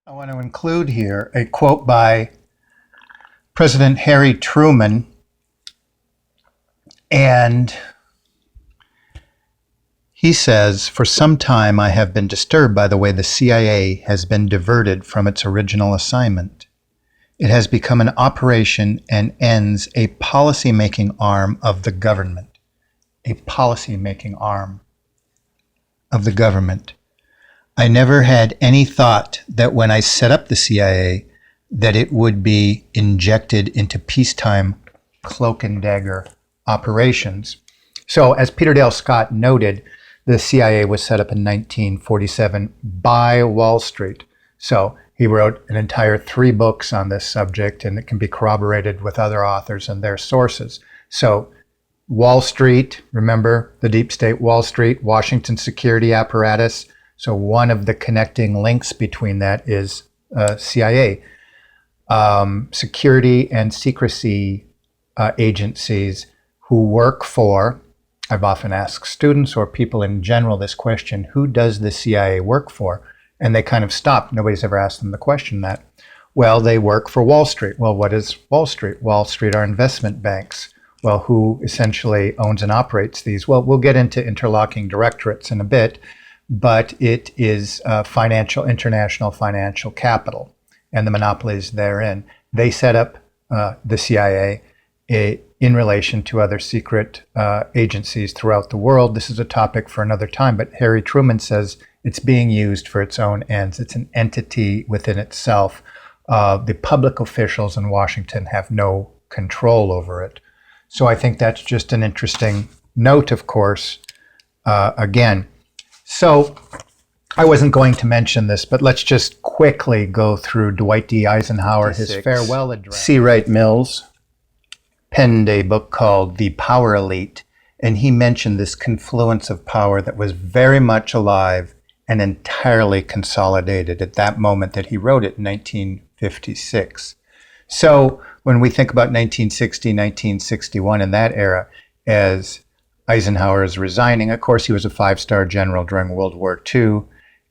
I want to include here a quote by President Harry Truman, and he says, "For some time I have been disturbed by the way the CIA has been diverted from its original assignment. It has become an operation and ends a policy-making arm of the government." A policy-making arm of the government. "I never had any thought that when I set up the CIA that it would be injected into peacetime cloak and dagger operations." So as Peter Dale Scott noted, the CIA was set up in 1947 by Wall Street. So he wrote an entire 3 books on this subject, and it can be corroborated with other authors and their sources. So Wall Street, remember the deep state Wall Street, Washington security apparatus. So one of the connecting links between that is CIA. Security and secrecy agencies who work for, I've often asked students or people in general this question, who does the CIA work for? And they kind of stop. Nobody's ever asked them the question that. Well, they work for Wall Street. Well, what is Wall Street? Wall Street are investment banks. Well, who essentially owns and operates these? Well, we'll get into interlocking directorates in a bit, but it is international financial capital and the monopolies therein. They set up the CIA in relation to other secret agencies throughout the world. This is a topic for another time, but Harry Truman says it's being used for its own ends. It's an entity within itself. The public officials in Washington have no control over it. So I think that's just an interesting note, of course, again. So I wasn't going to mention this, but let's just quickly go through Dwight D Eisenhower, his farewell address. C. Wright Mills penned a book called The Power Elite, and he mentioned this confluence of power that was very much alive and entirely consolidated at that moment that he wrote it in 1956. So when we think about 1960, 1961 in that era, as Eisenhower is resigning, of course he was a 5-star general during World War II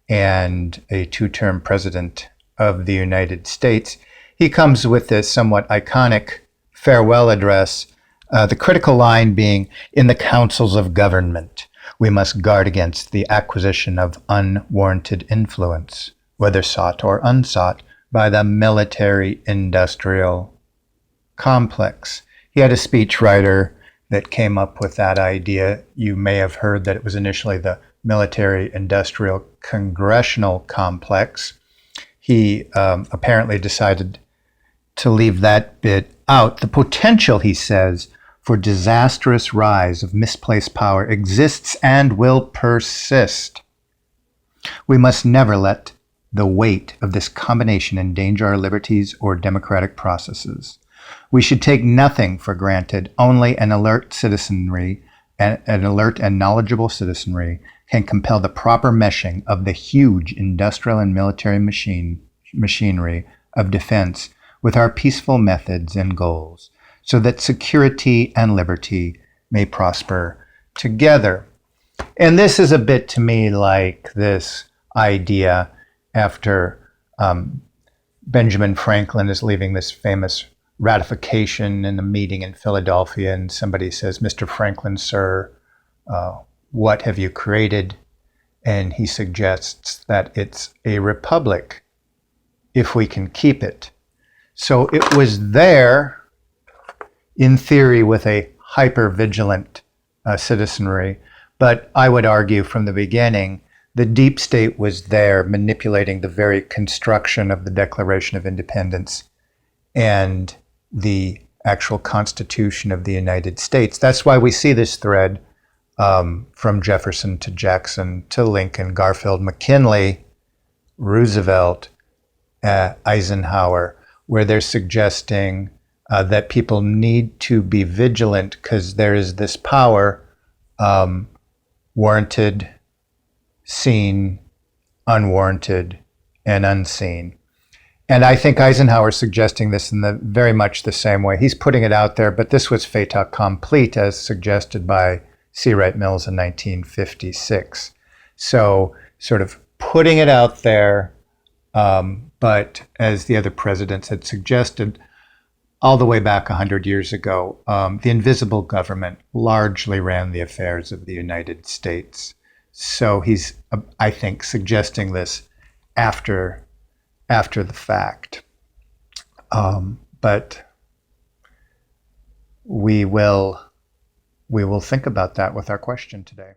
and a 2-term president of the United States. He comes with this somewhat iconic farewell address, the critical line being, "In the councils of government, we must guard against the acquisition of unwarranted influence, whether sought or unsought, by the military-industrial complex." He had a speechwriter that came up with that idea. You may have heard that it was initially the military-industrial congressional complex. He apparently decided to leave that bit out. The potential, he says, for disastrous rise of misplaced power exists and will persist. We must never let the weight of this combination endanger our liberties or democratic processes. We should take nothing for granted. Only an alert citizenry, an alert and knowledgeable citizenry can compel the proper meshing of the huge industrial and military machinery of defense with our peaceful methods and goals, so that security and liberty may prosper together. And this is a bit to me like this idea after Benjamin Franklin is leaving this famous ratification in a meeting in Philadelphia, and somebody says, "Mr. Franklin, sir, what have you created?" And he suggests that it's a republic, if we can keep it. So it was there, in theory, with a hyper-vigilant citizenry, but I would argue from the beginning, the deep state was there manipulating the very construction of the Declaration of Independence and the actual Constitution of the United States. That's why we see this thread from Jefferson to Jackson to Lincoln, Garfield, McKinley, Roosevelt, Eisenhower, where they're suggesting that people need to be vigilant because there is this power, warranted, seen, unwarranted, and unseen. And I think Eisenhower's suggesting this in very much the same way. He's putting it out there, but this was fait accompli as suggested by C. Wright Mills in 1956. So sort of putting it out there, but But as the other presidents had suggested, all the way back 100 years ago, the invisible government largely ran the affairs of the United States. So he's, I think, suggesting this after the fact. But we will think about that with our question today.